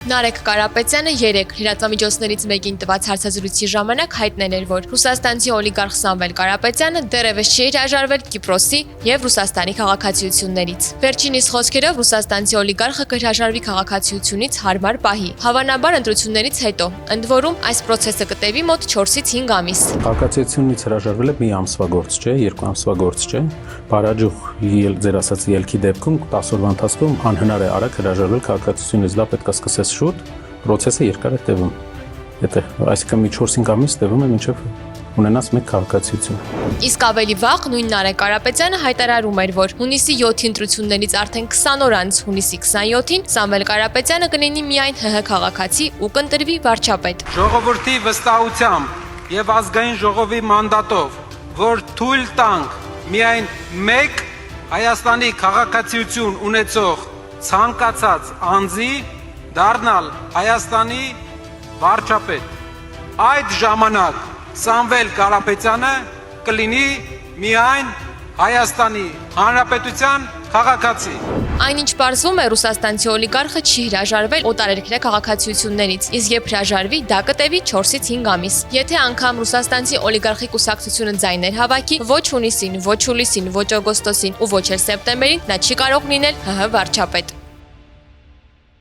Նարեկ Կարապետյանը 3 լրատվամիջոցներից մեկին տված հարցազրույցի ժամանակ հայտնել էր, որ Ռուսաստանցի օլիգարխ Սամվել Կարապետյանը դեռևս չի հրաժարվել Կիպրոսի եւ Ռուսաստանի քաղաքացիություններից։ Վերջինիս խոսքերով Ռուսաստանցի օլիգարխը կհրաժարվի քաղաքացիությունից հարմար պահի, հավանաբար ընտրություններից հետո, ընդ որում այս process-ը կտևի մոտ 4-ից 5 ամիս։ Քաղաքացիությունից հրաժարվելը մի ամսվա գործ չէ, 2 ամսվա գործ չէ։ Բարաջուղ ձեր ասած ելքի դեպքում 10 օրվա ընթացքում անհնար է արագ հրաժարվել քաղաքացիությունից, դա պետք է սկսես շուտ, process-ը երկար է տևում։ Այսինքն մի 4-5 ամիս տևում է մինչև ունենաս մեկ քաղաքացիություն։ Իսկ ավելի վաղ նույն Նարեկ Կարապետյանը հայտարարում էր, որ հունիսի 7-ի ընտրություններից արդեն 20 օր անց հունիսի 27-ին Սամվել Կարապետյանը կլինի միայն ՀՀ քաղաքացի ու կընտրվի վարչապետ։ Ժողովրդի վստահությամբ եւ ազգային ժողովի մանդատով, որ թույլ տանք միայն մեկ Հայաստանի քաղաքացիություն ունեցող ցանկացած անձի դառնալ Հայաստանի վարչապետ։ Այդ ժամանակ Սամվել Կարապետյանը կլինի միայն Հայաստանի Հանրապետության քաղաքացի։ Այնինչ պարզվում է, ռուսաստանցի օլիգարխը չի հրաժարվել օտարերկրյա քաղաքացիություններից, իսկ երբ հրաժարվի, դա կտևի 4-ից 5 ամիս։ Եթե անգամ ռուսաստանցի օլիգարխի կուսակցությունը ձայներ հավաքի, ոչ հունիսին, ոչ հուլիսին, ոչ օգոստոսին ու ոչ էլ սեպտեմբերին, նա չի կարող լինել ՀՀ վարչապետ։